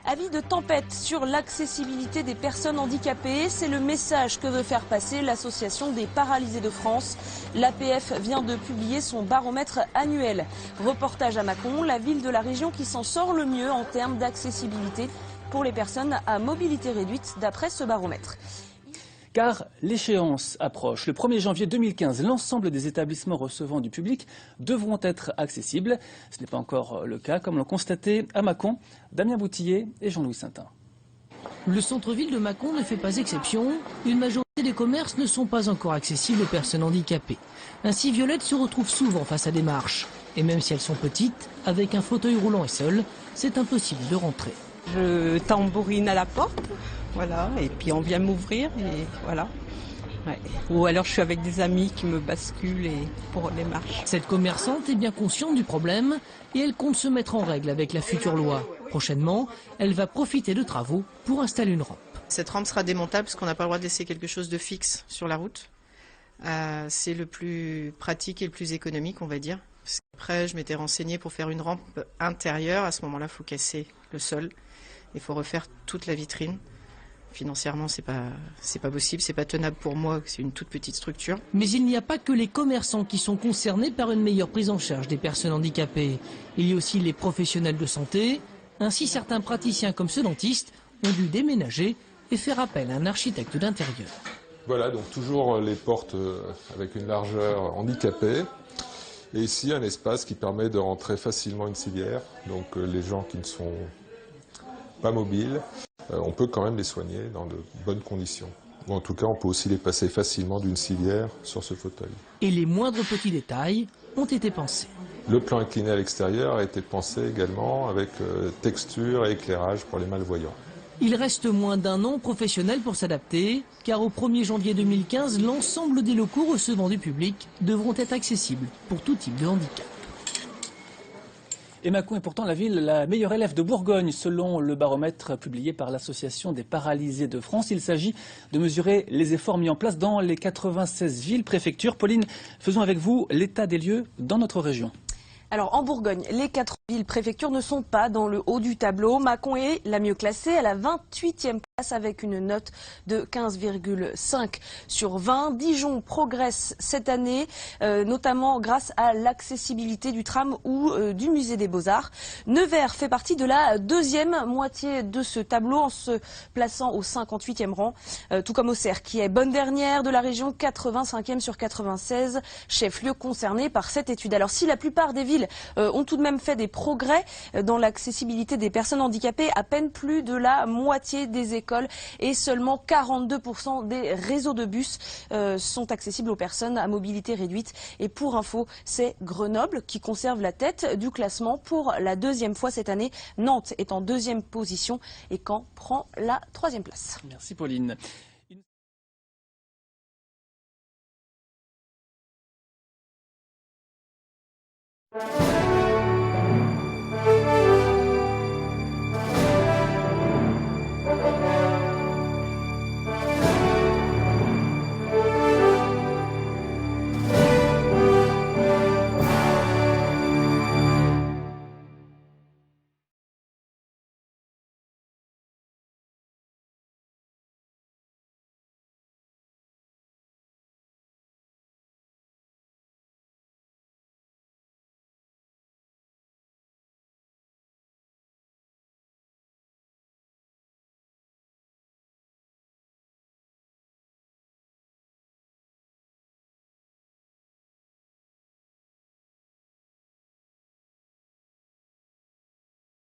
Avis de tempête sur l'accessibilité des personnes handicapées. C'est le message que veut faire passer l'Association des paralysés de France. L'APF vient de publier son baromètre annuel. Reportage à Mâcon, la ville de la région qui s'en sort le mieux en termes d'accessibilité pour les personnes à mobilité réduite d'après ce baromètre. Car l'échéance approche. Le 1er janvier 2015, l'ensemble des établissements recevant du public devront être accessibles. Ce n'est pas encore le cas, comme l'ont constaté à Mâcon Damien Boutillier et Jean-Louis Saintin. Le centre-ville de Mâcon ne fait pas exception. Une majorité des commerces ne sont pas encore accessibles aux personnes handicapées. Ainsi, Violette se retrouve souvent face à des marches. Et même si elles sont petites, avec un fauteuil roulant et seul, c'est impossible de rentrer. Je tambourine à la porte, voilà, et puis on vient m'ouvrir et voilà. Ouais. Ou alors je suis avec des amis qui me basculent pour les marches. Cette commerçante est bien consciente du problème et elle compte se mettre en règle avec la future loi. Prochainement, elle va profiter de travaux pour installer une rampe. Cette rampe sera démontable parce qu'on n'a pas le droit de laisser quelque chose de fixe sur la route. C'est le plus pratique et le plus économique, on va dire. Après, je m'étais renseignée pour faire une rampe intérieure. À ce moment-là, il faut casser le sol. Il faut refaire toute la vitrine. Financièrement, c'est pas possible, c'est pas tenable pour moi, c'est une toute petite structure. Mais il n'y a pas que les commerçants qui sont concernés par une meilleure prise en charge des personnes handicapées. Il y a aussi les professionnels de santé. Ainsi, certains praticiens comme ce dentiste ont dû déménager et faire appel à un architecte d'intérieur. Voilà, donc toujours les portes avec une largeur handicapée. Et ici, un espace qui permet de rentrer facilement une civière. Donc les gens qui ne sont pas mobiles, on peut quand même les soigner dans de bonnes conditions. Ou en tout cas, on peut aussi les passer facilement d'une civière sur ce fauteuil. Et les moindres petits détails ont été pensés. Le plan incliné à l'extérieur a été pensé également avec texture et éclairage pour les malvoyants. Il reste moins d'un an professionnel pour s'adapter, car au 1er janvier 2015, l'ensemble des locaux recevant du public devront être accessibles pour tout type de handicap. Et Mâcon est pourtant la ville la meilleure élève de Bourgogne, selon le baromètre publié par l'Association des paralysés de France. Il s'agit de mesurer les efforts mis en place dans les 96 villes-préfectures. Pauline, faisons avec vous l'état des lieux dans notre région. Alors en Bourgogne, les 4 villes-préfectures ne sont pas dans le haut du tableau. Mâcon est la mieux classée à la 28e place avec une note de 15,5 sur 20. Dijon progresse cette année, notamment grâce à l'accessibilité du tram ou du musée des Beaux-Arts. Nevers fait partie de la deuxième moitié de ce tableau en se plaçant au 58e rang, tout comme Auxerre qui est bonne dernière de la région, 85e sur 96, chef-lieu concerné par cette étude. Alors si la plupart des villes ont tout de même fait des progrès dans l'accessibilité des personnes handicapées, à peine plus de la moitié des écoles et seulement 42% des réseaux de bus sont accessibles aux personnes à mobilité réduite. Et pour info, c'est Grenoble qui conserve la tête du classement pour la deuxième fois cette année. Nantes est en deuxième position et Caen prend la 3e place. Merci Pauline.